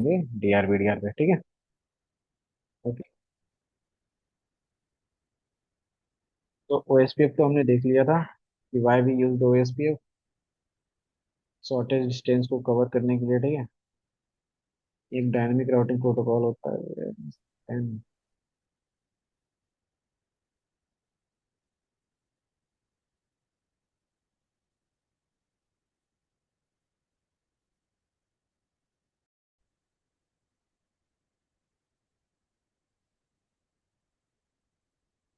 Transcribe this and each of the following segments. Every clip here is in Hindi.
करेंगे डीआर बीडीआर पे, ठीक है। ओके। तो ओएसपीएफ तो हमने देख लिया था कि why we use OSPF, shortage distance को कवर करने के लिए, ठीक है। एक डायनेमिक राउटिंग प्रोटोकॉल होता है and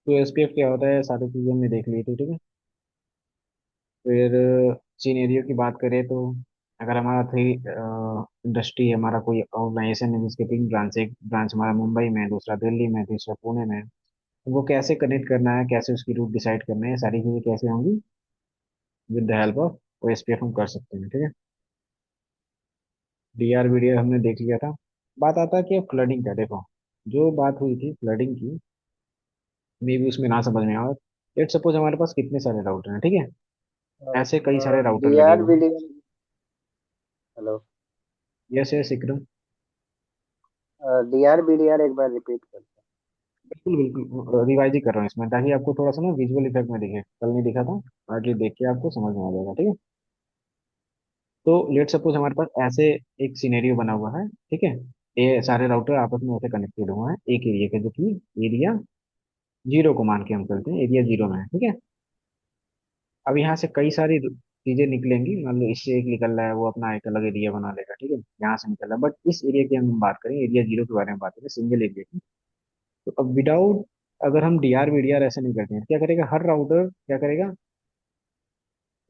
तो एसपीएफ क्या होता है सारी चीजें हमने देख ली थी, ठीक है। फिर सीनेरियो की बात करें तो अगर हमारा थ्री इंडस्ट्री है, हमारा कोई ऑर्गेनाइजेशन है जिसके तीन ब्रांच, एक ब्रांच हमारा मुंबई में है, दूसरा दिल्ली में है, तीसरा पुणे में है, तो वो कैसे कनेक्ट करना है, कैसे उसकी रूट डिसाइड करना है, ये सारी चीजें कैसे होंगी, with the help of OSPF हम कर सकते हैं, ठीक है। डीआर वीडीआर हमने देख लिया था। बात आता है कि फ्लडिंग का, देखो जो बात हुई थी फ्लडिंग की, मे भी उसमें ना समझ में आए। लेट सपोज हमारे पास कितने सारे राउटर हैं, ठीक है। ऐसे कई सारे राउटर डी लगे आर हुए बी हैं। D. Hello. Yes yes Vikram. D R B D R एक बार रिपीट करते बिल्कुल बिल्कुल रिवाइज ही कर रहा हूँ इसमें, ताकि आपको थोड़ा सा ना विजुअल इफेक्ट में दिखे, कल नहीं दिखा था। आगे देख के आपको समझ में आ जाएगा, ठीक है। तो लेट सपोज हमारे पास ऐसे एक सिनेरियो बना हुआ है, ठीक है। ये सारे राउटर आपस में ऐसे कनेक्टेड हुए हैं एक एरिया के, जो कि एरिया जीरो को मान के हम चलते हैं, एरिया जीरो में है, ठीक है। अब यहाँ से कई सारी चीजें निकलेंगी, मान लो इससे एक निकल रहा है, वो अपना एक अलग एरिया बना लेगा, ठीक है, यहाँ से निकल रहा है, बट इस एरिया की हम बात करें, एरिया जीरो के बारे में बात करें, सिंगल एरिया की। तो अब विदाउट, अगर हम डीआर वीडीआर ऐसे नहीं करते हैं, क्या करेगा हर राउटर, क्या करेगा,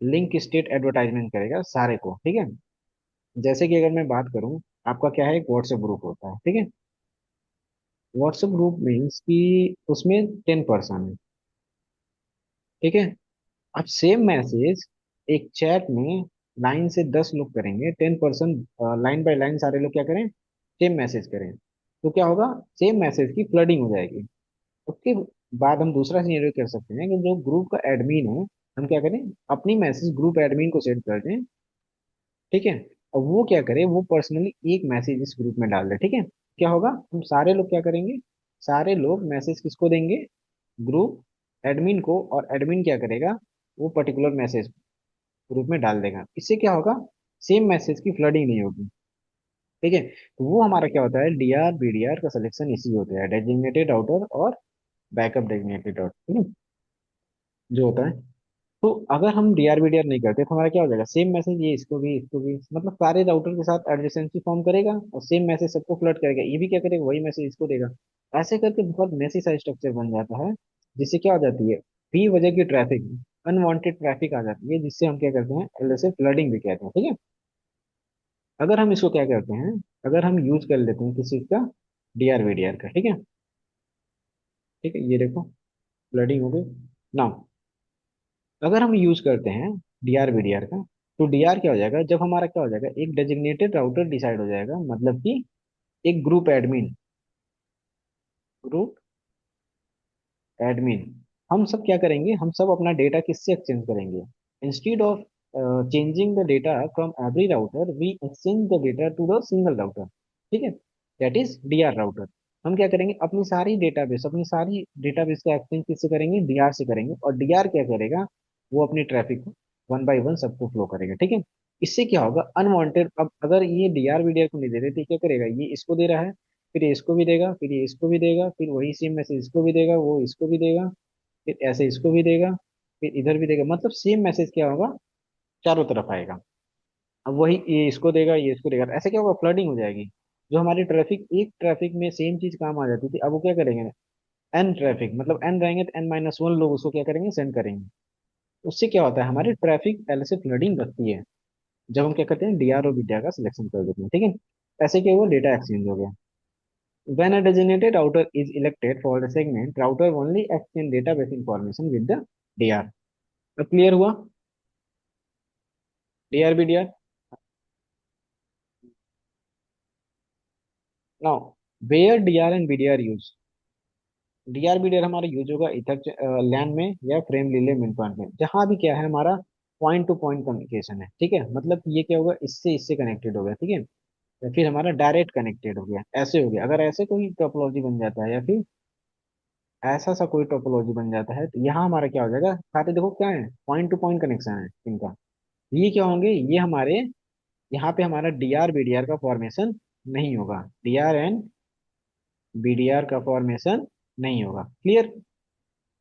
लिंक स्टेट एडवर्टाइजमेंट करेगा सारे को, ठीक है। जैसे कि अगर मैं बात करूं, आपका क्या है, एक व्हाट्सएप ग्रुप होता है, ठीक है। व्हाट्सएप ग्रुप मीन्स कि उसमें 10 पर्सन है, ठीक है। अब सेम मैसेज एक चैट में लाइन से 10 लोग करेंगे, 10 पर्सन, लाइन बाय लाइन सारे लोग क्या करें, सेम मैसेज करें, तो क्या होगा, सेम मैसेज की फ्लडिंग हो जाएगी। उसके बाद हम दूसरा सिनेरियो कर सकते हैं कि जो ग्रुप का एडमिन है, हम क्या करें, अपनी मैसेज ग्रुप एडमिन को सेंड कर दें, ठीक है। और वो क्या करे, वो पर्सनली एक मैसेज इस ग्रुप में डाल दे, ठीक है। क्या होगा, हम सारे लोग क्या करेंगे, सारे लोग मैसेज किसको देंगे, ग्रुप एडमिन को, और एडमिन क्या करेगा, वो पर्टिकुलर मैसेज ग्रुप में डाल देगा। इससे क्या होगा, सेम मैसेज की फ्लडिंग नहीं होगी, ठीक है। तो वो हमारा क्या होता है, डीआर बीडीआर का सिलेक्शन इसी होता है, डेजिग्नेटेड राउटर और बैकअप डेजिग्नेटेड राउटर, ठीक है, जो होता है। तो अगर हम डीआर बीडीआर नहीं करते तो हमारा क्या हो जाएगा, सेम मैसेज ये इसको भी मतलब सारे राउटर के साथ एडजेसेंसी फॉर्म करेगा, और सेम मैसेज सबको फ्लड करेगा, ये भी क्या करेगा, वही मैसेज इसको देगा। ऐसे करके बहुत मैसी सा स्ट्रक्चर बन जाता है, जिससे क्या हो जाती है, फी वजह की ट्रैफिक, अनवांटेड ट्रैफिक आ जाती है, जिससे हम क्या करते हैं, एलएसए फ्लडिंग भी कहते हैं, ठीक है। अगर हम इसको क्या करते हैं, अगर हम यूज कर लेते हैं किसी का, डीआर वीडीआर का, ठीक है, ठीक है, ये देखो फ्लडिंग हो गई ना। अगर हम यूज करते हैं डीआर वीडीआर का, तो डीआर क्या हो जाएगा, जब हमारा क्या हो जाएगा, एक डेजिग्नेटेड राउटर डिसाइड हो जाएगा, मतलब कि एक ग्रुप एडमिन, ग्रुप एडमिन, हम सब क्या करेंगे, हम सब अपना डेटा किससे एक्सचेंज करेंगे, instead of changing the data from every router, we exchange the data to the single router, ठीक है, दैट इज डीआर राउटर। हम क्या करेंगे, अपनी सारी डेटाबेस का एक्सचेंज किससे करेंगे, डीआर से करेंगे, और डीआर क्या करेगा, वो अपनी ट्रैफिक को वन बाय वन सबको फ्लो करेगा, ठीक है। इससे क्या होगा, अनवांटेड, अब अगर ये डीआर वीडीआर को नहीं दे रहे तो क्या करेगा, ये इसको दे रहा है, फिर ये इसको भी देगा, फिर ये इसको भी देगा, फिर वही सेम मैसेज इसको भी देगा, वो इसको भी देगा, फिर ऐसे इसको भी देगा, फिर इधर भी देगा, मतलब सेम मैसेज क्या होगा, चारों तरफ आएगा। अब वही ये इसको देगा, ये इसको देगा, ऐसे क्या होगा, फ्लडिंग हो जाएगी। जो हमारी ट्रैफिक, एक ट्रैफिक में सेम चीज काम आ जाती थी, अब वो क्या करेंगे, एन ट्रैफिक, मतलब एन रहेंगे तो N-1 लोग उसको क्या करेंगे, सेंड करेंगे। उससे क्या होता है, हमारी ट्रैफिक पहले से फ्लडिंग रखती है, जब हम क्या करते हैं, डीआर और बीडीआर का सिलेक्शन कर देते हैं, ठीक है। ऐसे क्या हुआ, डेटा एक्सचेंज हो गया। When a designated router is elected for the segment, router only exchange database information with the DR. अब क्लियर हुआ, DR BDR. Now where DR and BDR use, DR BDR हमारा यूज होगा इथर लैन में या फ्रेम रिले मिड पॉइंट में, जहां भी क्या है हमारा पॉइंट टू पॉइंट कम्युनिकेशन है, ठीक है, मतलब कि ये क्या होगा, इससे इससे कनेक्टेड होगा, ठीक है। या फिर हमारा डायरेक्ट कनेक्टेड हो गया, ऐसे हो गया। अगर ऐसे कोई टोपोलॉजी बन जाता है या फिर ऐसा सा कोई टोपोलॉजी बन जाता है, तो यहाँ हमारा क्या हो जाएगा, खाते देखो क्या है, पॉइंट टू पॉइंट कनेक्शन है इनका। ये क्या होंगे, ये हमारे यहाँ पे हमारा D R B D R का फॉर्मेशन नहीं होगा, D R and B D R का फॉर्मेशन नहीं होगा। क्लियर।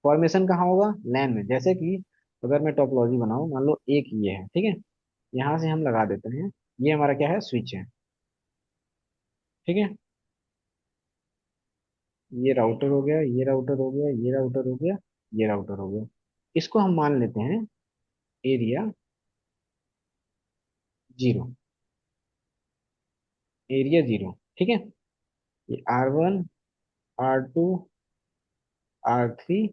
फॉर्मेशन कहाँ होगा, लैन में। जैसे कि अगर मैं टोपोलॉजी बनाऊं, मान लो एक ये है, ठीक है, यहाँ से हम लगा देते हैं, ये हमारा क्या है, स्विच है, ठीक है। ये राउटर हो गया, ये राउटर हो गया, ये राउटर हो गया, ये राउटर हो गया। इसको हम मान लेते हैं एरिया जीरो, एरिया जीरो, ठीक है। ये R1, R2, R3,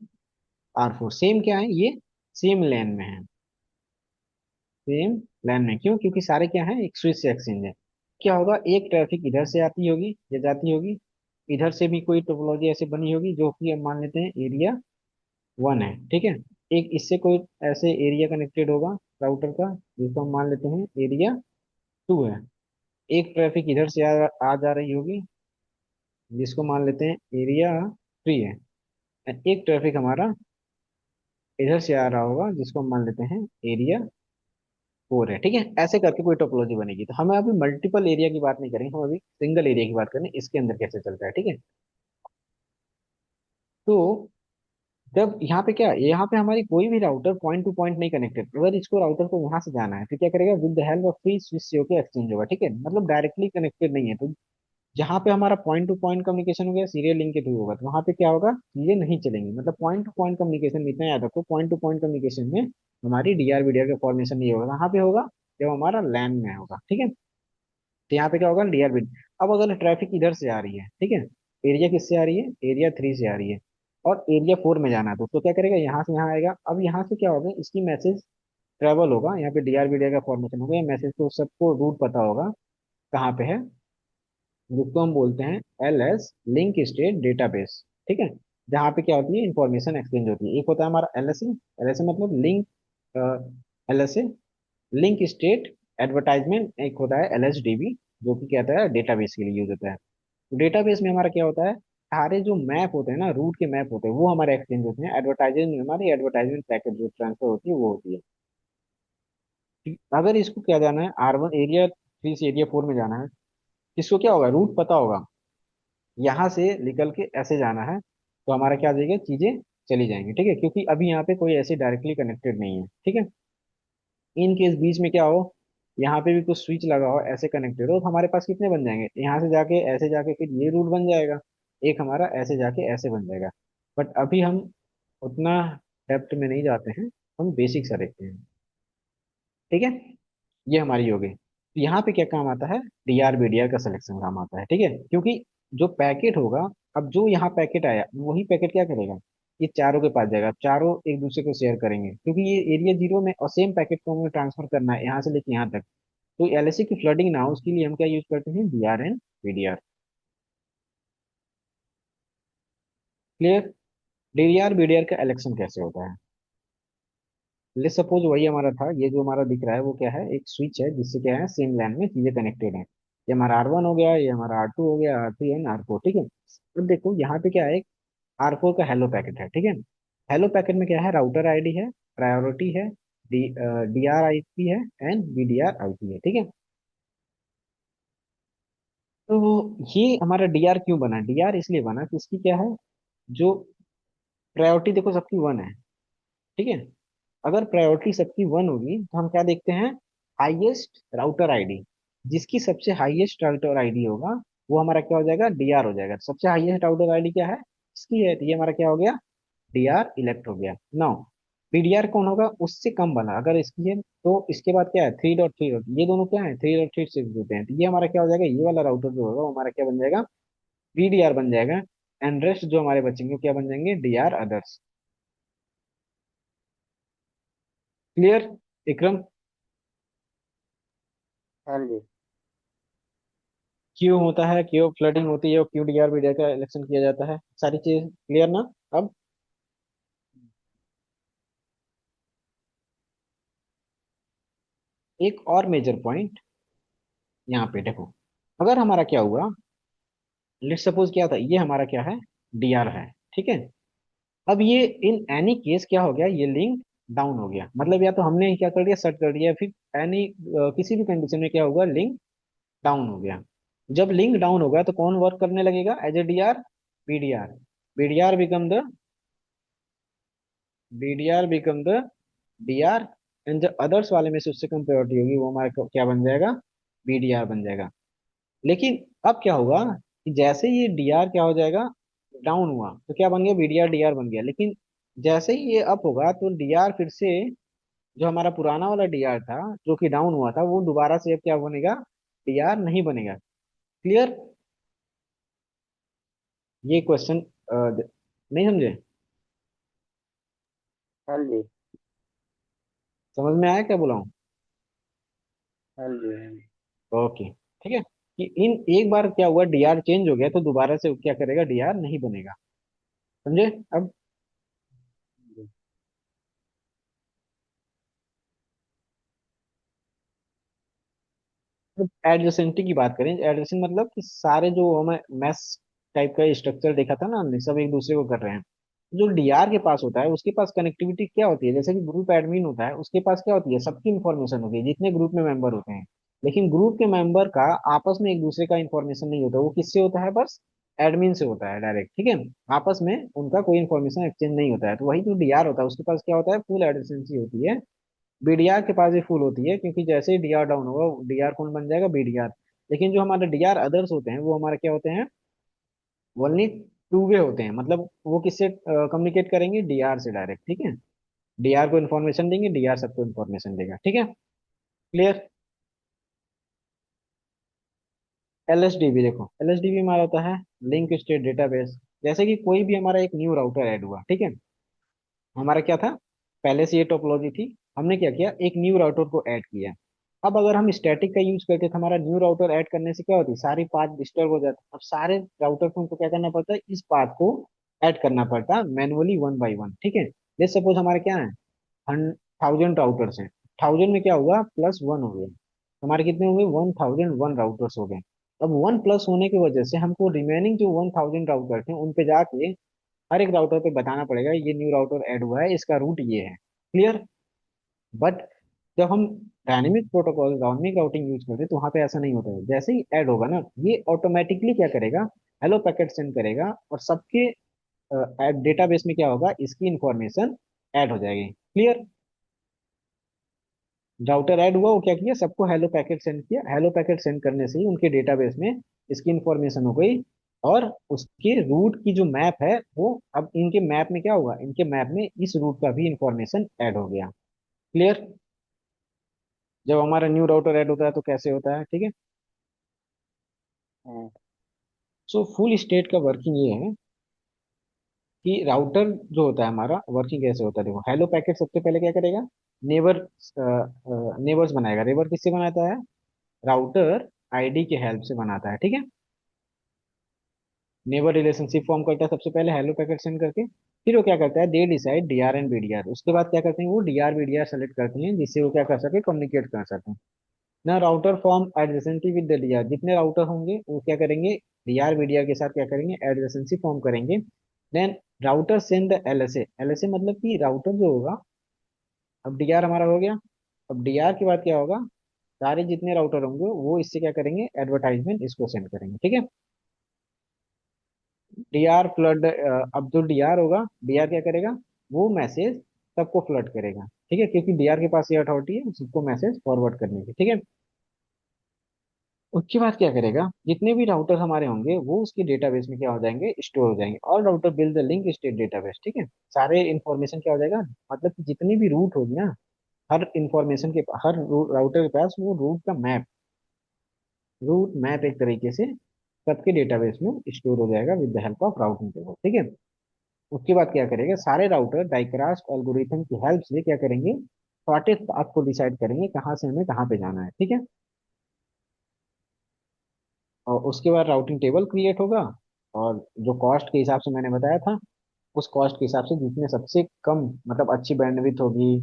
R4 same क्या है, ये सेम लेन में है, सेम लाइन में। क्यों, क्योंकि सारे क्या है, एक स्विच से एक्सचेंज है। क्या होगा, एक ट्रैफिक इधर से आती होगी या जाती होगी, इधर से भी कोई टोपोलॉजी ऐसे बनी होगी जो कि हम मान लेते हैं एरिया वन है, ठीक है। एक इससे कोई ऐसे एरिया कनेक्टेड होगा राउटर का, जिसको हम मान लेते हैं एरिया टू है। एक ट्रैफिक इधर से आ जा रही होगी, जिसको मान लेते हैं एरिया थ्री है। एक ट्रैफिक हमारा इधर से आ रहा होगा, जिसको हम मान लेते हैं एरिया फोर है, ठीक है। ऐसे करके कोई टोपोलॉजी बनेगी। तो हमें अभी मल्टीपल एरिया की बात नहीं करेंगे, हम अभी सिंगल एरिया की बात करें, इसके अंदर कैसे चलता है, ठीक है। तो जब यहाँ पे क्या, यहाँ पे हमारी कोई भी राउटर पॉइंट टू पॉइंट नहीं कनेक्टेड, अगर इसको राउटर को यहाँ से जाना है तो क्या करेगा, with the help of free switch से होकर एक्सचेंज होगा, ठीक है। मतलब डायरेक्टली कनेक्टेड नहीं है, तो जहाँ पे हमारा पॉइंट टू पॉइंट कम्युनिकेशन हो गया, सीरियल लिंक के थ्रू होगा, तो वहाँ पे क्या होगा, चीजें नहीं चलेंगी। मतलब पॉइंट टू पॉइंट कम्युनिकेशन में इतना याद रखो, पॉइंट टू पॉइंट कम्युनिकेशन में हमारी डीआर बीडीआर का फॉर्मेशन नहीं होगा। कहाँ पे होगा, जब हमारा लैन में होगा, ठीक है। तो यहाँ पे क्या होगा, डीआर बिट। अब अगर ट्रैफिक इधर से आ रही है, ठीक है, एरिया किससे आ रही है, एरिया थ्री से आ रही है, और एरिया फोर में जाना है, तो क्या करेगा, यहाँ से यहाँ आएगा। अब यहाँ से क्या होगा, इसकी मैसेज ट्रेवल होगा, यहाँ पे डीआर बीडीआर का फॉर्मेशन होगा, ये मैसेज को सबको रूट पता होगा कहाँ पे है, जिसको हम बोलते हैं L S, link state database, ठीक है। जहाँ पे क्या होती है, इंफॉर्मेशन एक्सचेंज होती है। एक होता है हमारा एल एस, एल एस मतलब link, L S, link state advertisement. एक होता है एल एस डी बी, जो कि कहता है डेटाबेस के लिए यूज होता है। तो डेटाबेस में हमारा क्या होता है, सारे जो मैप होते हैं ना, रूट के मैप होते हैं, वो हमारे एक्सचेंज होते हैं। एडवर्टाइजमेंट में हमारी एडवर्टाइजमेंट पैकेट जो ट्रांसफर होती है वो होती है, ठीक? अगर इसको क्या जाना है, R1 एरिया थ्री से एरिया फोर में जाना है, इसको क्या होगा, रूट पता होगा, यहाँ से निकल के ऐसे जाना है, तो हमारा क्या आ जाएगा, चीजें चली जाएंगी, ठीक है। क्योंकि अभी यहाँ पे कोई ऐसे डायरेक्टली कनेक्टेड नहीं है, ठीक है। इन केस बीच में क्या हो, यहाँ पे भी कुछ स्विच लगा हो, ऐसे कनेक्टेड हो, तो हमारे पास कितने बन जाएंगे, यहाँ से जाके ऐसे जाके फिर ये रूट बन जाएगा, एक हमारा ऐसे जाके ऐसे बन जाएगा। बट अभी हम उतना डेप्थ में नहीं जाते हैं, हम बेसिक सा देखते हैं, ठीक है। ये हमारी हो गई। तो यहाँ पे क्या काम आता है, डीआर बीडीआर का सिलेक्शन काम आता है, ठीक है। क्योंकि जो पैकेट होगा, अब जो यहाँ पैकेट आया वही पैकेट क्या करेगा, ये चारों के पास जाएगा, चारों एक दूसरे को शेयर करेंगे, क्योंकि ये एरिया जीरो में, और सेम पैकेट को हमें ट्रांसफर करना है यहाँ से लेके यहाँ तक। तो एलएससी की फ्लडिंग ना हो, उसके लिए हम क्या यूज करते हैं, DR and BDR. Clear. DR BDR का इलेक्शन कैसे होता है, ले सपोज वही हमारा था, ये जो हमारा दिख रहा है वो क्या है, एक स्विच है, जिससे क्या है, सेम लाइन में चीजें कनेक्टेड है। ये हमारा R1 हो गया, ये हमारा R2 हो गया, R3 एंड R4, ठीक है। अब देखो यहाँ पे क्या है, एक R4 का हेलो पैकेट है, ठीक है। हेलो पैकेट में क्या है, राउटर आईडी है, प्रायोरिटी है, डी आर आई पी है, and B D R I P है, ठीक है। तो ये हमारा डी आर क्यों बना, डी आर इसलिए बना कि इसकी क्या है, जो प्रायोरिटी देखो सबकी वन है, ठीक है। अगर प्रायोरिटी सबकी वन होगी, तो हम क्या देखते हैं, हाईएस्ट राउटर आईडी। जिसकी सबसे हाईएस्ट राउटर आईडी होगा, वो हमारा क्या हो जाएगा, डीआर हो जाएगा। सबसे हाईएस्ट राउटर आईडी क्या है, इसकी है, तो ये हमारा क्या हो गया, डीआर इलेक्ट हो गया। नाउ पीडीआर कौन होगा, उससे कम वाला अगर इसकी है, तो इसके बाद क्या है, 3.3, ये दोनों क्या है, 3.36 देते हैं, तो ये हमारा क्या हो जाएगा, ये वाला राउटर जो होगा वो हमारा क्या बन जाएगा, वीडीआर बन जाएगा। एंड रेस्ट जो हमारे बचेंगे वो क्या बन जाएंगे, डीआर अदर्स। क्लियर, विक्रम। हाँ जी। क्यों होता है, क्यों फ्लडिंग होती है, और क्यों डीआर बीडीआर का इलेक्शन किया जाता है, सारी चीज क्लियर ना। अब एक और मेजर पॉइंट यहाँ पे देखो, अगर हमारा क्या हुआ, लेट सपोज क्या था, ये हमारा क्या है, डीआर है, ठीक है। अब ये इन एनी केस क्या हो गया, ये लिंक डाउन हो गया, मतलब या तो हमने क्या कर दिया, सेट कर दिया, फिर एनी किसी भी कंडीशन में क्या होगा, लिंक डाउन हो गया। जब लिंक डाउन होगा तो कौन वर्क करने लगेगा as a DR, BDR. BDR become the BDR become the DR, and जो अदर्स वाले में से उससे कम प्रायोरिटी होगी वो हमारा क्या बन जाएगा, बीडीआर बन जाएगा। लेकिन अब क्या होगा कि जैसे ये डीआर क्या हो जाएगा, डाउन हुआ तो क्या बन गया, बीडीआर डीआर बन गया। लेकिन जैसे ही ये अप होगा तो डीआर फिर से, जो हमारा पुराना वाला डीआर था जो कि डाउन हुआ था, वो दोबारा से अब क्या बनेगा, डीआर नहीं बनेगा। क्लियर? ये क्वेश्चन नहीं समझे? हाँ जी। समझ में आया क्या बोला हूँ? हाँ जी। हाँ जी। ओके, ठीक है। कि इन एक बार क्या हुआ, डीआर चेंज हो गया तो दोबारा से क्या करेगा, डीआर नहीं बनेगा। समझे? अब एडजेसेंटी की बात करें, एडजेसेंट मतलब कि सारे जो हमें मैस टाइप का स्ट्रक्चर देखा था ना हमने, सब एक दूसरे को कर रहे हैं। जो डीआर के पास होता है उसके पास कनेक्टिविटी क्या होती है, जैसे कि ग्रुप एडमिन होता है उसके पास क्या होती है, सबकी इंफॉर्मेशन होती है जितने ग्रुप में मेंबर होते हैं। लेकिन ग्रुप के मेंबर का आपस में एक दूसरे का इंफॉर्मेशन नहीं होता, वो किससे होता है, बस एडमिन से होता है डायरेक्ट, ठीक है। आपस में उनका कोई इंफॉर्मेशन एक्सचेंज नहीं होता है। तो वही जो डीआर होता है उसके पास क्या होता है, फुल एडजेंसी होती है। बीडीआर के पास भी फुल होती है, क्योंकि जैसे ही डीआर डाउन होगा डीआर कौन बन जाएगा, बीडीआर। लेकिन जो हमारे डीआर अदर्स होते हैं वो हमारे क्या होते हैं, ओनली टू वे होते हैं। मतलब वो किससे कम्युनिकेट करेंगे, डीआर से डायरेक्ट, ठीक है। डीआर को इन्फॉर्मेशन देंगे, डीआर सबको इन्फॉर्मेशन देगा, ठीक है। क्लियर? एलएसडीबी देखो, एलएसडीबी हमारा होता है लिंक स्टेट डेटाबेस। जैसे कि कोई भी हमारा एक न्यू राउटर ऐड हुआ, ठीक है। हमारा क्या था, पहले से ये टोपोलॉजी थी, हमने क्या किया, एक न्यू राउटर को ऐड किया। अब अगर हम स्टैटिक का यूज करते तो हमारा न्यू राउटर ऐड करने से क्या होती, सारी पाथ डिस्टर्ब हो जाती। अब सारे राउटर को हमको क्या करना पड़ता है, इस पाथ को ऐड करना पड़ता मैनुअली वन बाई वन, ठीक है। जैसे सपोज हमारे क्या है, 1000 राउटर्स हैं, 1000 में क्या हुआ, प्लस वन हो गया, हमारे कितने हो गए, 1001 राउटर्स हो गए। अब वन प्लस होने की वजह से हमको रिमेनिंग जो 1000 राउटर्स हैं उन पे जाके हर एक राउटर पे बताना पड़ेगा ये न्यू राउटर ऐड हुआ है, इसका रूट ये है। क्लियर? बट जब हम dynamic protocol, dynamic routing use करते हैं तो वहां पे ऐसा नहीं होता है। जैसे ही ऐड होगा ना, ये ऑटोमेटिकली क्या करेगा, हेलो पैकेट सेंड करेगा, और सबके डेटाबेस में क्या होगा, इसकी इंफॉर्मेशन ऐड हो जाएगी। क्लियर? राउटर ऐड हुआ, वो क्या किया, सबको हेलो पैकेट सेंड किया, हेलो पैकेट सेंड करने से ही उनके डेटाबेस में इसकी इंफॉर्मेशन हो गई। और उसके रूट की जो मैप है वो, अब इनके मैप में क्या होगा, इनके मैप में इस रूट का भी इंफॉर्मेशन ऐड हो गया। क्लियर? जब हमारा न्यू राउटर ऐड होता है तो कैसे होता है, ठीक है। हाँ। सो फुल स्टेट का वर्किंग ये है कि राउटर जो होता है हमारा, वर्किंग कैसे होता है, देखो हेलो पैकेट सबसे पहले क्या करेगा, नेबर नेबर्स बनाएगा। नेबर किससे बनाता है, राउटर आईडी के हेल्प से बनाता है, ठीक है। नेबर रिलेशनशिप फॉर्म करता है सबसे पहले हेलो पैकेट सेंड करके। फिर वो क्या करता है, they decide D R and BDR. उसके बाद क्या करते हैं, वो डीआर बीडीआर सेलेक्ट करते हैं जिससे वो क्या कर सके, कम्युनिकेट कर सके। ना router form adjacency with the DR, जितने राउटर होंगे वो क्या करेंगे, डीआर बीडीआर के साथ क्या करेंगे, एडजेसेंसी फॉर्म करेंगे। Then router send the LSA. LSA मतलब कि राउटर जो होगा, अब डीआर हमारा हो गया, अब डीआर के बाद क्या होगा, सारे जितने राउटर होंगे वो इससे क्या करेंगे, एडवर्टाइजमेंट इसको सेंड करेंगे, ठीक है। डीआर फ्लड, अब जो डीआर होगा, डीआर क्या करेगा, वो मैसेज सबको फ्लड करेगा, ठीक है, क्योंकि डीआर के पास ये अथॉरिटी है सबको मैसेज फॉरवर्ड करने की, ठीक है। उसके बाद क्या करेगा, जितने भी राउटर हमारे होंगे वो उसके डेटाबेस में क्या हो जाएंगे, स्टोर हो जाएंगे। और router build the link state database, ठीक है। सारे इंफॉर्मेशन क्या हो जाएगा, मतलब कि जितनी भी रूट होगी ना, हर इंफॉर्मेशन के, हर राउटर के पास वो रूट मैप एक तरीके से सबके डेटाबेस में स्टोर हो जाएगा with the help of routing table, ठीक है। उसके बाद क्या करेगा, सारे राउटर डाइक्रास्ट एल्गोरिथम की हेल्प से क्या करेंगे, शॉर्टेस्ट पाथ को डिसाइड करेंगे कहाँ से हमें कहाँ पे जाना है, ठीक है। और उसके बाद राउटिंग टेबल क्रिएट होगा, और जो कॉस्ट के हिसाब से मैंने बताया था, उस कॉस्ट के हिसाब से जितने सबसे कम, मतलब अच्छी बैंडविड्थ होगी,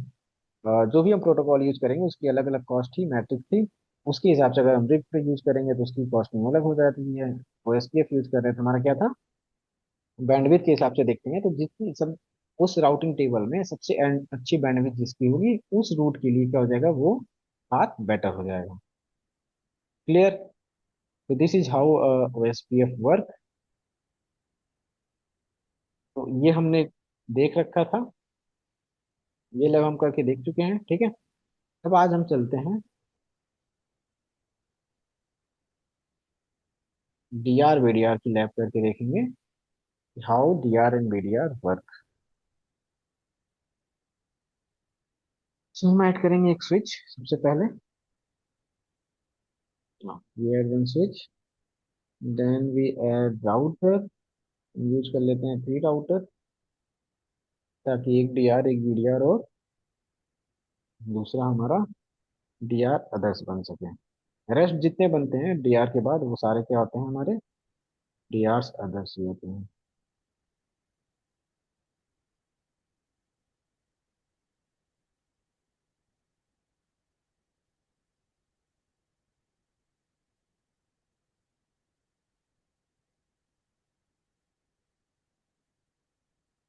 जो भी हम प्रोटोकॉल यूज करेंगे उसकी अलग अलग कॉस्ट थी, मैट्रिक थी। उसके हिसाब से अगर हम रिग पे यूज करेंगे तो उसकी कॉस्टिंग अलग हो जाती है। ओएसपीएफ यूज कर रहे हैं तो हमारा क्या था, बैंडविड्थ के हिसाब से देखते हैं तो जितनी सब उस राउटिंग टेबल में सबसे अच्छी बैंडविड्थ जिसकी होगी उस रूट के लिए क्या हो जाएगा, वो पाथ बेटर हो जाएगा। क्लियर। तो this is how OSPF work. तो ये हमने देख रखा था, ये लैब हम करके देख चुके हैं, ठीक है। अब आज हम चलते हैं डीआर वीडीआर की लैब करके देखेंगे, how D R and VDR work. इसमें हम ऐड करेंगे एक स्विच सबसे पहले, we add one switch, then we add router, use कर लेते हैं 3 राउटर, ताकि एक डीआर एक वीडीआर और दूसरा हमारा डीआर अदर्स बन सके। रेस्ट जितने बनते हैं डीआर के बाद वो सारे क्या होते हैं, हमारे डीआर अदर्स ही होते हैं।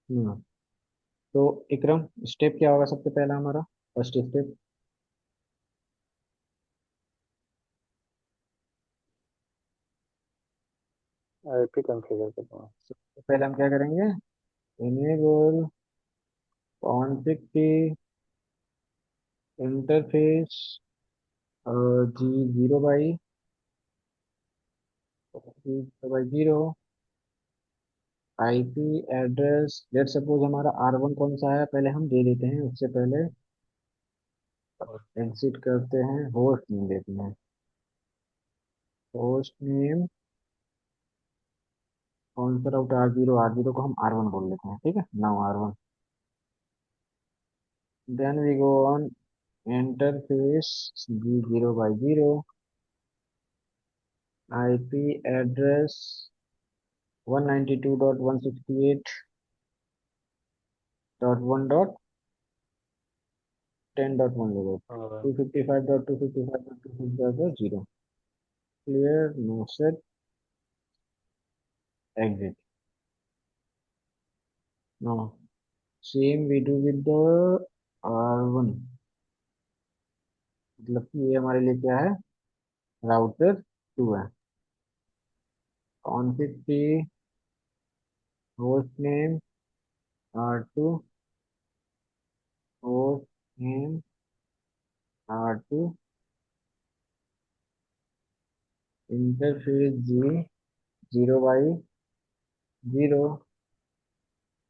हम्म। तो इकरम, स्टेप क्या होगा सबसे पहला हमारा, फर्स्ट स्टेप। आईपी कॉन्फ़िगर करना है। सबसे पहले हम क्या करेंगे, इनेबल कॉन्फ़िग की इंटरफेस जी 0/0 आईपी एड्रेस। लेट सपोज हमारा R1 कौन सा है पहले हम दे देते हैं, उससे पहले एग्जिट करते हैं, होस्ट नेम देते हैं। होस्ट नेम कौन सा राउट, R0 को हम R1 बोल लेते हैं, ठीक है, now R1। Then we go on interface G0/0 IP address 192.168.1.10.1 ले लो, और 255.255.255.0। Clear, no set, exit. No, same we do with the R1, मतलब कि ये हमारे लिए क्या है, राउटर 2 है। कॉन्फ़िग की host name R2, host name R2, interface G0/0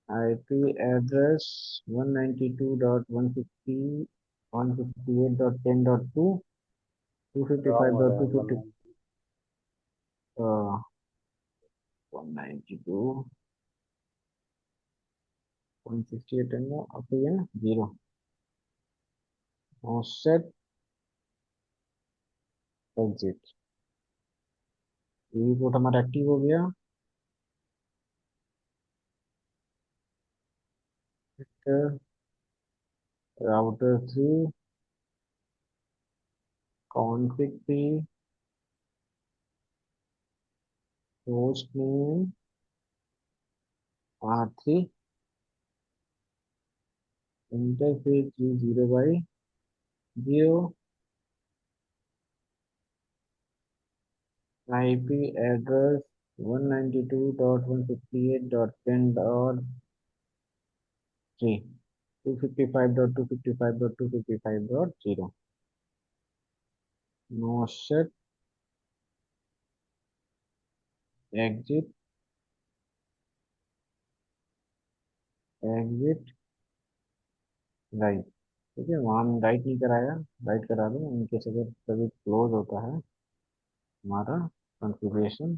IP address 192.168.10.2, wrong हो रहा है 255.250, 19। 192.168 है ना, अब तो ये ना जीरो। Set, exit. ये पोर्ट हमारा एक्टिव हो गया। राउटर 3 कॉन्फ़िग की host name R3, interface G0/0 IP address 192.168.10.3, 255.255.255.0। No set, exit, exit, right. ठीक है, वहाँ हम राइट नहीं कराया, राइट करा दो इनकेस अगर कभी क्लोज होता है हमारा कॉन्फ़िगरेशन।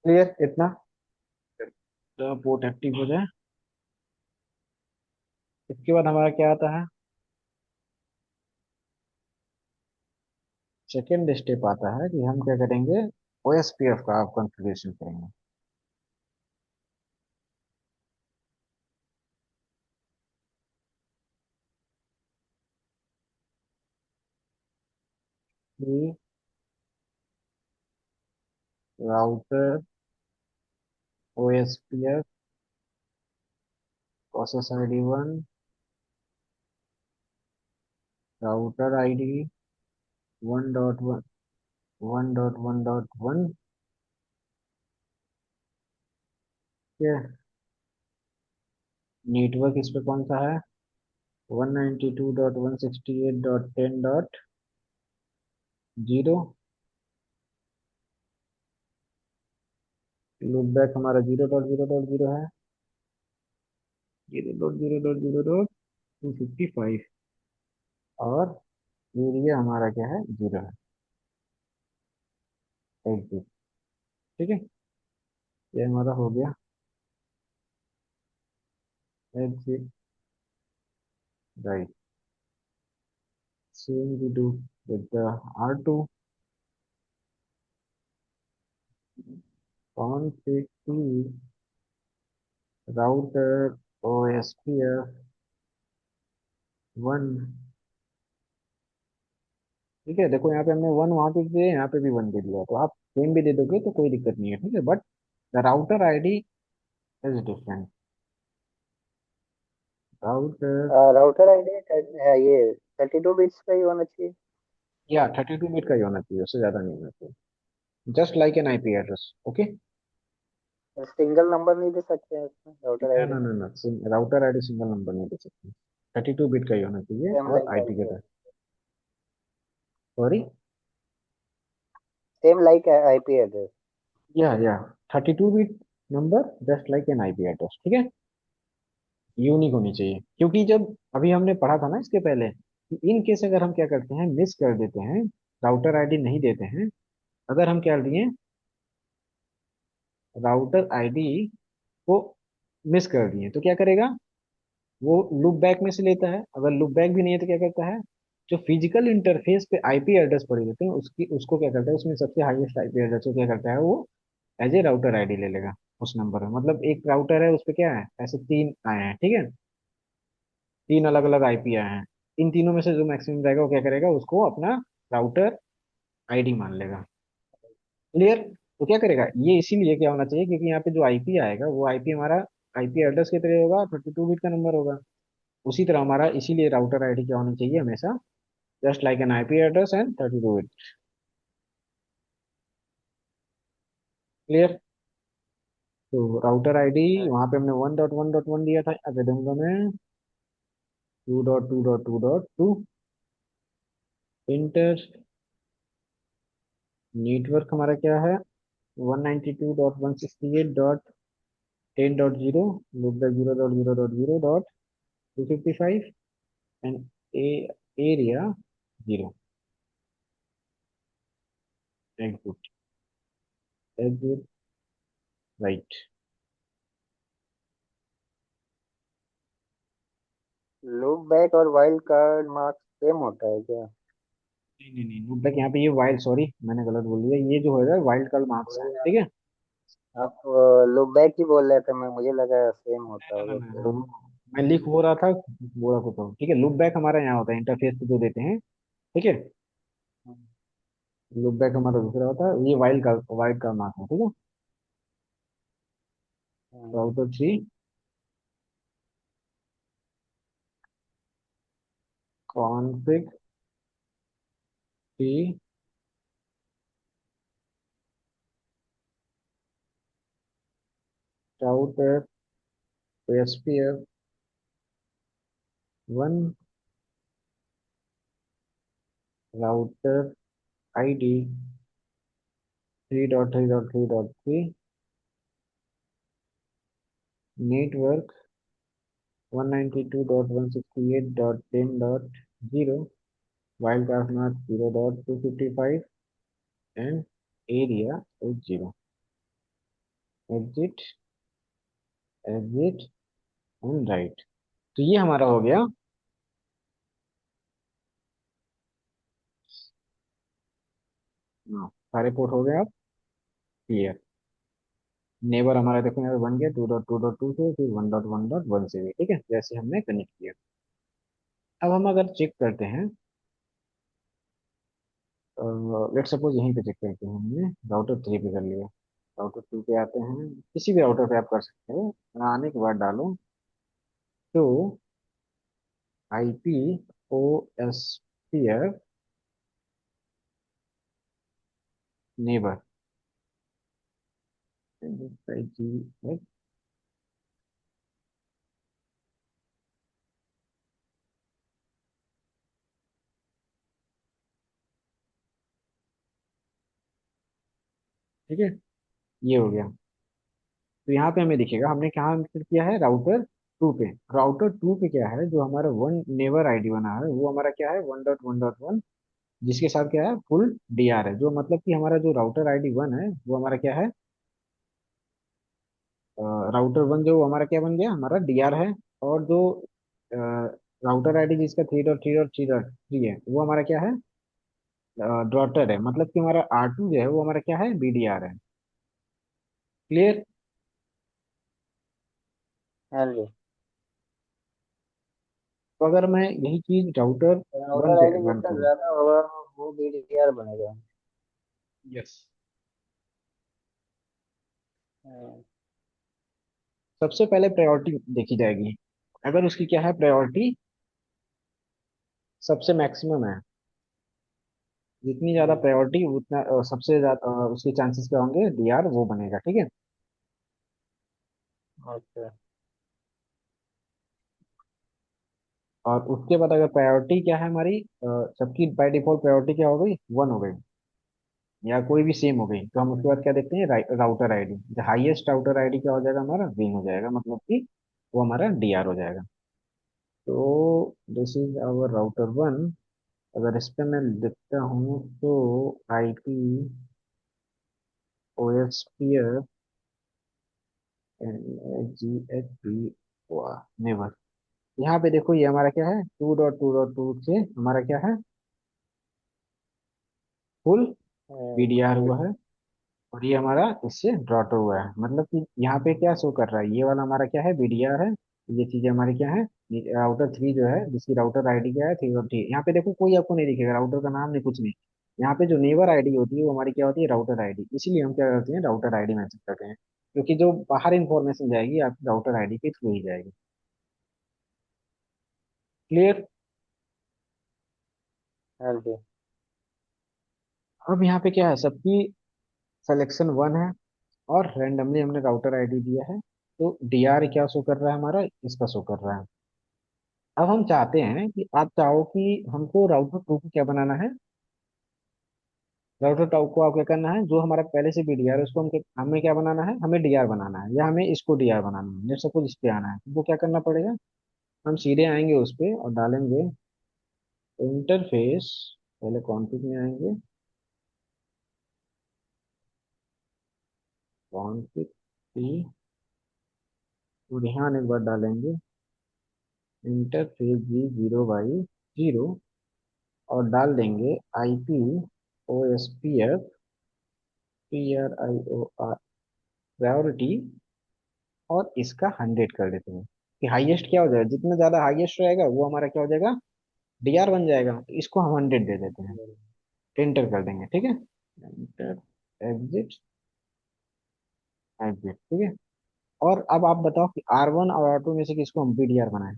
क्लियर इतना, तो पोर्ट एक्टिव हो जाए। इसके बाद हमारा क्या आता है, सेकेंड स्टेप आता है कि हम क्या करेंगे, ओएसपीएफ का आप कॉन्फ़िगरेशन करेंगे। कि router OSPF process ID 1, router ID 1.1, 1.1.1। Network इस पे कौन सा है? 192.168.10.0। लूप बैक हमारा 0.0.0 है, 0.0.0.255। और एरिया हमारा क्या है? 0 है। एग्जिट। ठीक है, ये हमारा हो गया exit. Right. Same we do with the R2 config to router OSPF 1। ठीक है, देखो यहाँ पे हमने 1 वहां पे भी दिया, यहाँ पे भी 1 दे दिया, तो आप सेम भी दे दोगे तो कोई दिक्कत नहीं है, ठीक है। But the router ID is different. Router, router ID है ये 32 बिट्स का ही होना चाहिए। या 32 बिट का ही होना चाहिए, उससे ज्यादा नहीं होना चाहिए। Just like an IP address. Okay. Single number नहीं दे सकते हैं इसमें राउटर ना आईडी ना में। ना ना, राउटर आईडी सिंगल नंबर नहीं दे सकते। 32 बिट का ही होना चाहिए, सेम और लाइक IP के आईपी साथ। Sorry. Same like IP address. या 32 bit number, just like an IP address, ठीक है। यूनिक होनी चाहिए, क्योंकि जब अभी हमने पढ़ा था ना इसके पहले, कि इन केस अगर हम क्या करते हैं, मिस कर देते हैं, राउटर आईडी नहीं देते हैं, अगर हम क्या दिए, राउटर आईडी को मिस कर दिए, तो क्या करेगा? वो लूप बैक में से लेता है, अगर लूप बैक भी नहीं है तो क्या करता है, जो फिजिकल इंटरफेस पे IP एड्रेस पड़े रहते हैं, उसकी उसको क्या करता है, उसमें सबसे हाईएस्ट IP एड्रेस को क्या करता है वो, एज ए राउटर आईडी ले लेगा उस नंबर में। मतलब एक राउटर है, उस पे क्या है, ऐसे 3 आए हैं, ठीक है, 3 अलग अलग IP आए हैं। इन तीनों में से जो मैक्सिमम रहेगा वो क्या करेगा, उसको अपना राउटर ID मान लेगा। क्लियर? तो क्या करेगा ये, इसीलिए क्या होना चाहिए, क्योंकि यहाँ पे जो IP आएगा वो IP हमारा IP एड्रेस की तरह होगा, 32 बिट का नंबर होगा। उसी तरह हमारा, इसीलिए राउटर आईडी क्या होनी चाहिए हमेशा, just like an IP address and 32 bit. Clear? तो राउटर आईडी वहां पे हमने 1.1.1 दिया था, अब दे दूंगा मैं 2.2.2.2। इंटर। नेटवर्क हमारा क्या है? 192.168.10.0, loop the 0.0.0.255। And area 0। Exit. Exit. Right. Loop back और वाइल्ड कार्ड मार्क्स सेम होता है क्या? नहीं नहीं नहीं, लूप बैक यहाँ पे, ये वाइल्ड, सॉरी मैंने गलत बोल दिया, ये जो होगा वाइल्ड कार्ड मार्क्स है, वही ठीक है। आप लूप बैक ही बोल रहे थे, मैं मुझे लगा सेम होता ना होगा ना फिर। ना, मैं लिख वो रहा था, बोला कुछ और, ठीक है। लूप बैक हमारा यहाँ होता है, इंटरफेस पे जो देते हैं, ठीक है। लूप बैक हमारा दूसरा होता है, ये वाइल्ड का मार्क है, ठीक है। हम्म, राउटर 3 कॉन्फ़िग की router OSPF 1, router ID 3.3.3.3, network 192.168.10.0, wild card mark 0.255, and area is 0। Exit. Exit and right. तो ये हमारा हो गया। हाँ, सारे पोर्ट हो गए अब क्लियर। नेबर हमारा देखो यहाँ पे बन गया 2.2.2 से, फिर 1.1.1 से भी, ठीक है, जैसे हमने कनेक्ट किया। अब हम अगर चेक करते हैं लेट सपोज यहीं पे चेक करते हैं, हमने राउटर 3 पे कर लिया। राउटर 2 पे आते हैं, किसी भी राउटर पे आप कर सकते हो। आने के बाद डालो तो IP O S P neighbour, ठीक है, ये हो गया। तो यहाँ पे हमें दिखेगा हमने कहाँ एंटर किया है, राउटर 2 पे। राउटर 2 पे क्या है, जो हमारा वन नेवर आईडी बना है वो हमारा क्या है, 1.1.1, जिसके साथ क्या है, फुल DR है। जो मतलब कि हमारा जो राउटर ID 1 है वो हमारा क्या है, राउटर 1 जो हमारा क्या बन गया, हमारा DR है। और जो राउटर ID जिसका 3.3.3.3 है वो हमारा क्या है, डॉटर है। मतलब कि हमारा R2 जो है वो हमारा क्या है, BDR है। क्लियर। हाँ जी। तो अगर मैं यही चीज राउटर वन राउटर पे आईडी रन जितना करूँ। ज्यादा होगा वो बीडीआर बनेगा। यस। हाँ। सबसे पहले प्रायोरिटी देखी जाएगी। अगर उसकी क्या है, प्रायोरिटी सबसे मैक्सिमम है, जितनी ज्यादा हम्म, प्रायोरिटी उतना सबसे ज्यादा उसके चांसेस क्या होंगे, DR वो बनेगा, ठीक है। अच्छा। और उसके बाद अगर प्रायोरिटी क्या है हमारी, सबकी बाय डिफॉल्ट प्रायोरिटी क्या हो गई, 1 हो गई, या कोई भी सेम हो गई, तो हम उसके बाद क्या देखते हैं, राउटर ID। जो हाईएस्ट राउटर ID क्या हो जाएगा, हमारा विन हो जाएगा, मतलब कि वो हमारा DR हो जाएगा। तो दिस इज आवर राउटर 1। अगर इस पे मैं लिखता हूँ तो IP OSPF GHP नेवर। यहाँ पे देखो ये हमारा क्या है, 2.2.2 से हमारा क्या है, फुल BDR हुआ है। और ये हमारा इससे ड्रॉट हुआ है, मतलब कि यहाँ पे क्या शो कर रहा है, ये वाला हमारा क्या है, BDR है। ये चीजें हमारी क्या है, राउटर 3 जो है जिसकी राउटर ID क्या है, 3.3। यहाँ पे देखो कोई आपको नहीं दिखेगा, राउटर का नाम नहीं, कुछ नहीं। यहाँ पे जो नेबर ID होती है वो हमारी क्या होती है, राउटर ID। इसीलिए हम क्या करते हैं, राउटर ID मैसेज करते हैं, क्योंकि जो बाहर इंफॉर्मेशन जाएगी आपकी राउटर ID के थ्रू ही जाएगी। क्लियर। हाँ जी। अब यहाँ पे क्या है, सबकी सिलेक्शन 1 है, और रेंडमली हमने राउटर ID दिया है। तो DR क्या शो कर रहा है, हमारा इसका शो कर रहा है। अब हम चाहते हैं कि आप चाहो कि हमको राउटर 2 को क्या बनाना है, राउटर 2 को आप क्या करना है, जो हमारा पहले से भी DR है उसको हमें क्या बनाना है, हमें DR बनाना है, या हमें इसको DR बनाना है। जैसे सपोज इस पे आना है, तो क्या करना पड़ेगा, हम सीधे आएंगे उस पे और डालेंगे इंटरफेस। पहले कॉन्फ़िग में आएंगे, कॉन्फ़िग की, और यहाँ एक बार डालेंगे इंटरफेस G0/0, और डाल देंगे IP OSPF PRIOR प्रायोरिटी, और इसका 100 कर देते हैं। कि हाईएस्ट क्या हो जाएगा, जितना ज्यादा हाईएस्ट रहेगा वो हमारा क्या हो जाएगा, DR बन जाएगा। तो इसको हम 100 दे देते हैं, एंटर कर देंगे, ठीक है। एंटर, एग्जिट, एग्जिट, ठीक है। और अब आप बताओ कि R1 और R2 में से किसको हम BDR बनाएं।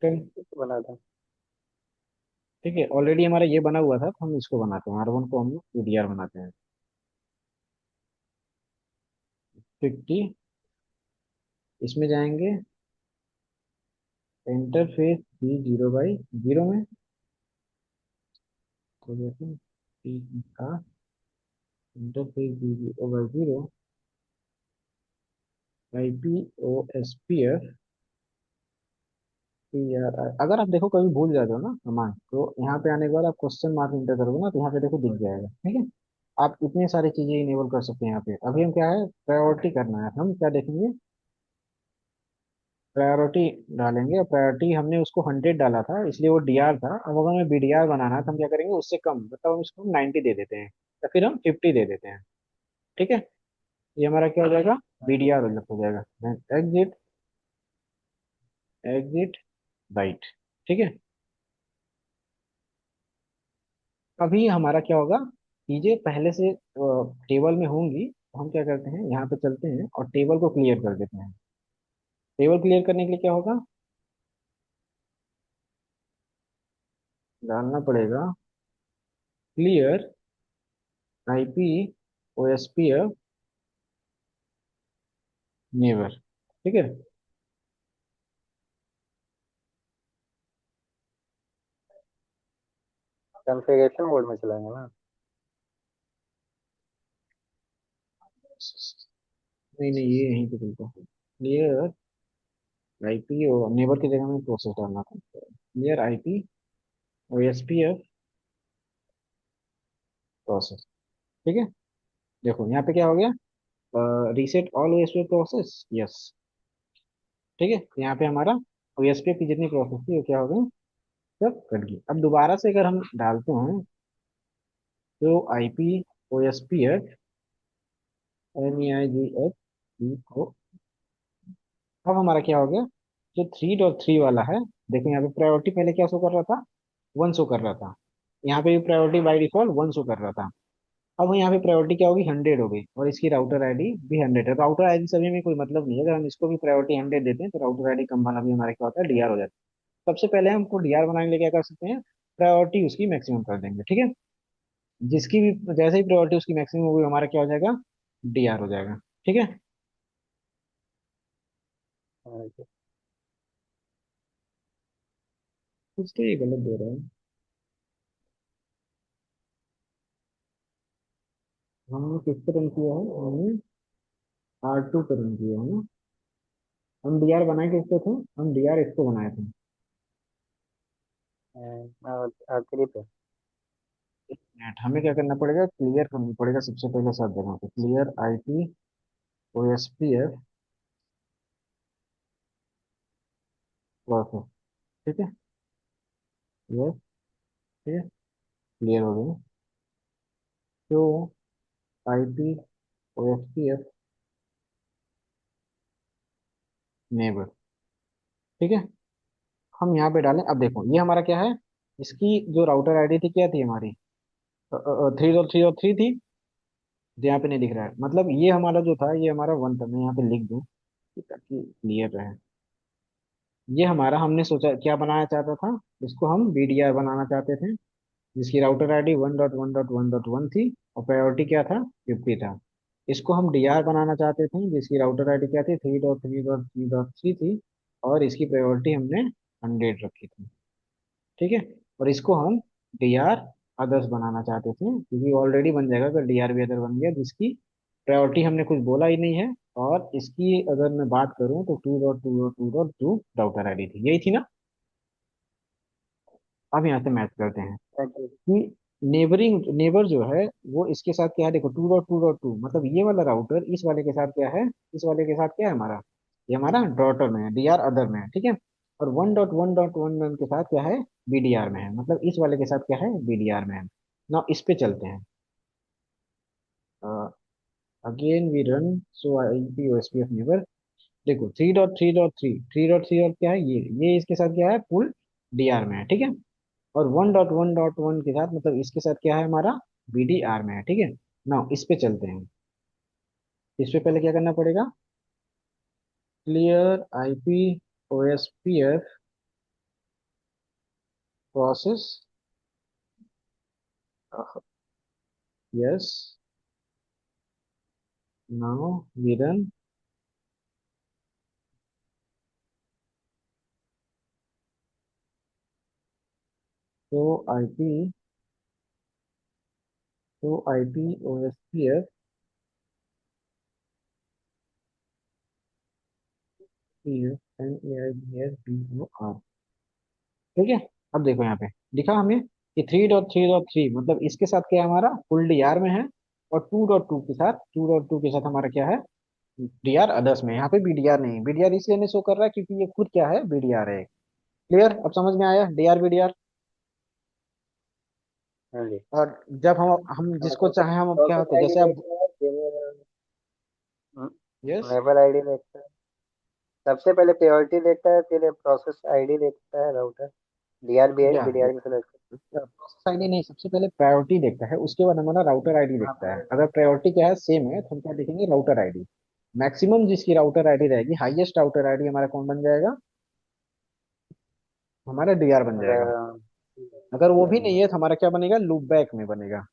ठीक। बना था। ठीक है, ऑलरेडी हमारा ये बना हुआ था, तो हम इसको बनाते हैं, R1 को हम BDR बनाते हैं। 50, इसमें जाएंगे इंटरफेस G0/0 में, तो देखो का इंटरफेस G0/0 IPOSPF PRI। अगर आप देखो कभी भूल जाते हो ना कमांड, तो यहाँ पे आने के बाद आप क्वेश्चन मार्क इंटर करोगे ना, तो यहाँ पे देखो दिख जाएगा, ठीक है। आप इतनी सारी चीजें इनेबल कर सकते हैं यहाँ पे। अभी हम क्या है, प्रायोरिटी करना है, हम क्या देखेंगे, प्रायोरिटी डालेंगे। और प्रायोरिटी हमने उसको 100 डाला था, इसलिए वो DR था। अब अगर हमें BDR बनाना है तो हम क्या करेंगे, उससे कम, मतलब हम इसको 90 दे देते हैं, या फिर हम 50 दे देते हैं, ठीक है। ये हमारा क्या हो जाएगा, BDR हो जाएगा। Exit, exit right. ठीक है। अभी हमारा क्या होगा, चीजें पहले से टेबल में होंगी, तो हम क्या करते हैं, यहाँ पे चलते हैं और टेबल को क्लियर कर देते हैं। टेबल क्लियर करने के लिए क्या होगा, डालना पड़ेगा क्लियर आईपी ओएसपीएफ नेबर। ठीक है। कॉन्फ़िगरेशन मोड में चलाएंगे ना। नहीं नहीं, ये यहीं पे बिल्कुल क्लियर आईपी और नेबर की जगह में प्रोसेस डालना था, क्लियर आईपी ओएसपीएफ प्रोसेस। ठीक है। देखो यहाँ पे क्या हो गया, reset all OSPF process, yes. ठीक है, यहाँ पे हमारा ओएसपीएफ की जितनी प्रोसेस थी वो क्या हो गई, सब कट गई। अब दोबारा से अगर हम डालते हैं तो आईपी ओएसपीएफ NEIGH को, अब हमारा क्या हो गया, जो 3.3 वाला है, देखो यहाँ पे प्रायोरिटी पहले क्या शो कर रहा था, वन शो कर रहा था। यहाँ पे भी priority by default one show कर रहा था। अब यहाँ पे प्रायोरिटी क्या होगी, 100 हो गई, और इसकी राउटर आईडी भी 100 है। राउटर आईडी सभी में कोई मतलब नहीं है, अगर हम इसको भी प्रायोरिटी 100 देते हैं तो राउटर आईडी कम वाला भी हमारा क्या होता है, डीआर हो जाता है। सबसे पहले हमको डीआर बनाने के लिए क्या कर सकते हैं, प्रायोरिटी उसकी मैक्सिमम कर देंगे। ठीक है। जिसकी भी जैसे ही प्रायोरिटी उसकी मैक्सिमम होगी, हमारा क्या हो जाएगा, डीआर हो जाएगा। ठीक है। हाँ जी। कुछ तो ये गलत दे रहा है। हमने किस पे रन किया है, हमने R2 पे रन किया है ना। हम डीआर बनाए किस पे थे, हम डीआर इस पे बनाए थे। और आखिरी पे। नेट हमें क्या करना पड़ेगा, क्लियर करना पड़ेगा सबसे पहले सब जगह पे, क्लियर आईपी ओएसपीएफ प्रोसेस। ठीक है। ये ठीक है, क्लियर हो गया। तो आईपी ओएसपीएफ नेबर। ठीक है। हम यहाँ पे डालें, अब देखो ये हमारा क्या है, इसकी जो राउटर आईडी थी क्या थी हमारी, 3.3 थी। जो यहाँ पे नहीं दिख रहा है, मतलब ये हमारा जो था, ये हमारा वन था, मैं यहाँ पे लिख दूँ ताकि क्लियर रहे। ये हमारा, हमने सोचा क्या बनाना चाहता था, इसको हम बीडीआर बनाना चाहते थे, जिसकी राउटर आईडी 1.1.1.1 थी, और प्रायोरिटी क्या था, 50 था। इसको हम डीआर बनाना चाहते थे, जिसकी राउटर आईडी क्या थी, 3.3.3.3 थी, और इसकी प्रायोरिटी हमने 100 रखी थी। ठीक है। और इसको हम डीआर अदर्स बनाना चाहते थे, क्योंकि ऑलरेडी बन जाएगा अगर डीआर भी अदर बन गया, जिसकी प्रायोरिटी हमने कुछ बोला ही नहीं है। और इसकी अगर मैं बात करूं तो 2.2.2.2 राउटर आईडी थी, यही थी ना। अब यहाँ से मैच करते हैं हाँ जी। कि नेबरिंग नेबर जो है वो इसके साथ क्या है, देखो 2.2.2 मतलब ये वाला राउटर इस वाले के साथ क्या है, इस वाले के साथ क्या है हमारा, ये हमारा डॉटर में है, डीआर अदर में है। ठीक है। और 1.1.1 के साथ क्या है, बीडीआर में है, मतलब इस वाले के साथ क्या है, बीडीआर में है। ना इस पे चलते हैं, again we run, so IP OSPF neighbour. देखो 3.3.3, 3.3 और क्या है, ये इसके साथ क्या है, फुल डीआर में है। ठीक है। और 1.1.1 के साथ, मतलब इसके साथ क्या है हमारा, बीडीआर में है। ठीक है। ना इस पे चलते हैं। इस पे पहले क्या करना पड़ेगा, clear IP OSPF process, yes. Now we run, तो आईपी, तो आईपी ओएसपीएफ NAIGSBOR। ठीक है। अब देखो यहाँ पे दिखा हमें कि 3.3.3 मतलब इसके साथ क्या है, हमारा फुल डीआर में है। और 2.2 के साथ, 2.2 के साथ हमारा क्या है, डीआर अदर्स में। यहाँ पे बीडीआर नहीं, बीडीआर इसलिए नहीं शो कर रहा है क्योंकि ये खुद क्या है, बीडीआर है। क्लियर, अब समझ में आया, डीआर बीडीआर। हाँ जी। और जब हम हाँ जिसको तो चाहे हम, अब क्या प्रोसेस होता है आईडी जैसे अब, देखते हैं, यस। नेबर आईडी देखते हैं। सबसे पहले प्रायोरिटी देखता है, फिर प्रोसेस आईडी देखता है राउटर, डीआर बी या बीडीआर की सिलेक्ट। प्रोसेस आईडी नहीं, सबसे पहले प्रायोरिटी देखता है, उसके बाद हमारा राउटर आईडी हाँ देखता है। प्रायोरिटी। अगर प्रायोरिटी क्या है, सेम है, तो हम क्या देखेंगे, राउटर आईडी। मैक्सिमम जिसकी राउटर आईडी रहेगी, हाईएस्ट राउटर आईडी हमारा कौन बन जाएगा, हमारा डीआर बन जाएगा। अगर वो भी नहीं है तो हमारा क्या बनेगा, लूप बैक में बनेगा।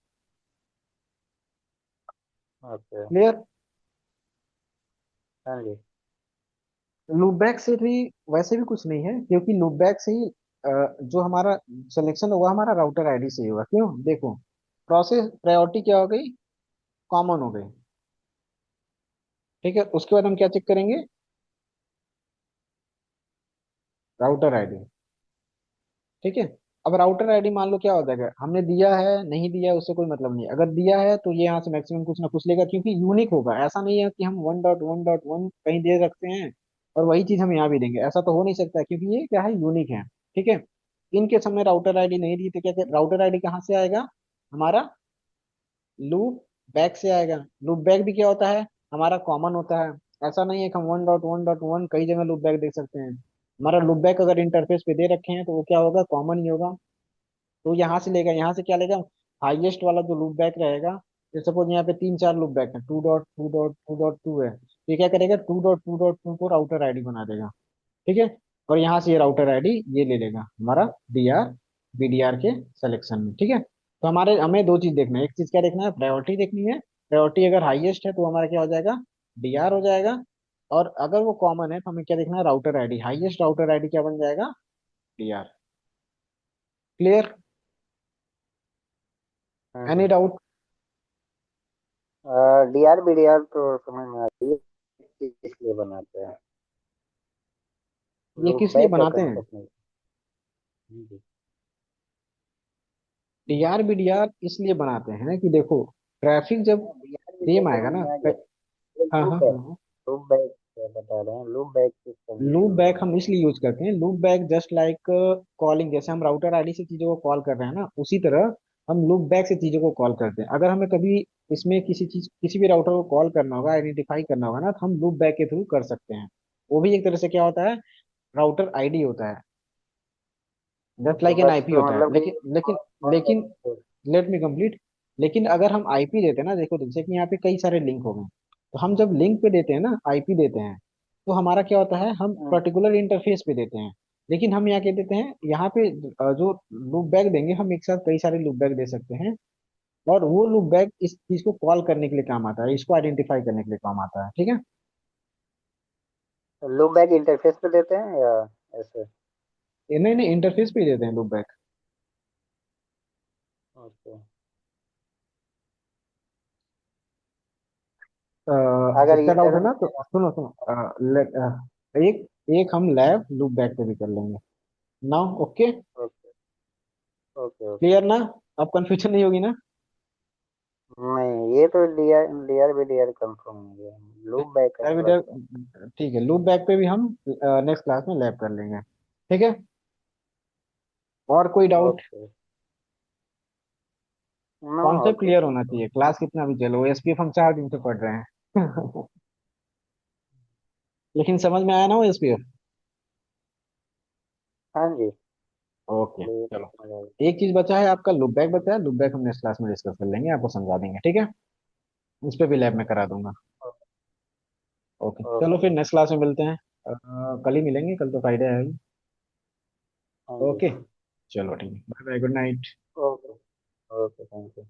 ओके। क्लियर। हाँ जी। लूप बैक से भी वैसे भी कुछ नहीं है, क्योंकि लूप बैक से ही जो हमारा सिलेक्शन होगा हमारा राउटर आईडी से ही होगा। क्यों, देखो, प्रोसेस प्रायोरिटी क्या हो गई, कॉमन हो गई। ठीक है, उसके बाद हम क्या चेक करेंगे, राउटर आईडी। ठीक है। अब राउटर आईडी मान लो क्या हो जाएगा, हमने दिया है नहीं दिया है उससे कोई मतलब नहीं है। अगर दिया है तो ये यहाँ से मैक्सिमम कुछ ना कुछ लेगा, क्योंकि यूनिक होगा। ऐसा नहीं है कि हम 1.1.1 कहीं दे रखते हैं और वही चीज हम यहाँ भी देंगे, ऐसा तो हो नहीं सकता, क्योंकि ये क्या है, यूनिक है। ठीक है। इनके समय राउटर आईडी नहीं दी तो क्या, राउटर आईडी कहाँ से आएगा, हमारा लूप बैक से आएगा। लूप बैक भी क्या होता है, हमारा कॉमन होता है। ऐसा नहीं है कि हम 1.1.1 कई जगह लूप बैक देख सकते हैं। हमारा लूप बैक अगर इंटरफेस पे दे रखे हैं तो वो क्या होगा, कॉमन ही होगा। तो यहाँ से लेगा, यहाँ से क्या लेगा, हाईएस्ट वाला जो लूप बैक रहेगा। तो सपोज यहाँ पे तीन चार लूप बैक है, 2.2.2.2 है, तो ये क्या करेगा, 2.2.2 को राउटर आईडी बना देगा। ठीक है। और यहाँ से ये राउटर आईडी ये ले लेगा हमारा डीआर बीडीआर के सिलेक्शन में। ठीक है। तो हमारे हमें दो चीज देखना है, एक चीज क्या देखना है, प्रायोरिटी देखनी है। प्रायोरिटी अगर हाईएस्ट है तो हमारा क्या हो जाएगा, डीआर हो जाएगा। और अगर वो कॉमन है तो हमें क्या देखना है, router ID. Highest router ID क्या बन जाएगा, डीआर। क्लियर। हाँ एनी जी। डाउट। डीआर बीडीआर तो समझ में आती है, इसलिए बनाते हैं। ये लूप किस लिए बैक का बनाते हैं, कंसेप्ट नहीं। जी। डीआर बीडीआर इसलिए बनाते हैं कि देखो, ट्रैफिक जब डीआर सेम बीडीआर आएगा समझ ना, में आ गया। ये हाँ हाँ लूप है, हाँ, लूप बैक क्या बता रहे हैं, loop back system loop use back करते हम हैं। इसलिए यूज करते हैं, loop back just like calling, जैसे हम राउटर आईडी से चीजों को कॉल कर रहे हैं ना, उसी तरह हम लूप बैक से चीजों को कॉल करते हैं। अगर हमें कभी इसमें किसी चीज किसी भी राउटर को कॉल करना होगा, आइडेंटिफाई करना होगा ना, तो हम लूप बैक के थ्रू कर सकते हैं। वो भी एक तरह से क्या होता है, राउटर आईडी होता है, जस्ट तो लाइक एन बस आईपी होता है। मतलब लेकिन कि लेकिन कॉल लेकिन करने से। Let me complete. लेकिन अगर हम आईपी देते हैं ना, देखो जैसे कि यहाँ पे कई सारे लिंक हो गए, तो हम जब लिंक पे देते हैं ना, आईपी देते हैं, तो हमारा क्या होता है, हम हाँ, पर्टिकुलर इंटरफेस पे देते हैं। लेकिन हम यहाँ क्या देते हैं, यहाँ पे जो लूप बैक देंगे, हम एक साथ कई सारे लूप बैक दे सकते हैं। और वो लूप बैक इस चीज को कॉल करने के लिए काम आता है, इसको आइडेंटिफाई करने के लिए काम आता है। ठीक है। तो लूप बैक इंटरफेस पे देते हैं या ऐसे? नहीं नहीं, इंटरफेस पे ही देते हैं लूप बैक। ओके। अगर इतना डाउट है यूजर। ना तो सुनो सुनो, एक एक हम लैब लूप बैक पे भी कर लेंगे now. Okay. Okay okay okay. Clear ना, अब कंफ्यूजन नहीं होगी ना। नहीं, ये तो DR DR B DR confirm हो गया। लूप बैक का थोड़ा सा। ठीक है, लूप बैक पे भी हम नेक्स्ट क्लास में लैब कर लेंगे। ठीक है। और कोई डाउट, ओके। नो, और कॉन्सेप्ट कुछ क्लियर नहीं होना तो। चाहिए, क्लास कितना भी चलो, एसपीएफ हम 4 दिन से पढ़ रहे हैं। लेकिन समझ में आया ना वो एसपीएफ। हाँ जी। ओके ये तो चलो, समझ आ गया। एक चीज बचा है आपका, लूप बैक बचा है। लूप बैक हम नेक्स्ट क्लास में डिस्कस कर लेंगे, आपको समझा देंगे। ठीक है, उस पर भी लैब में करा दूंगा। ओके चलो, फिर ओके। नेक्स्ट क्लास में मिलते हैं। कल ही मिलेंगे, कल तो फ्राइडे है। हाँ जी। ओके चलो, ठीक है, bye bye, good night. Okay. Okay, thank you.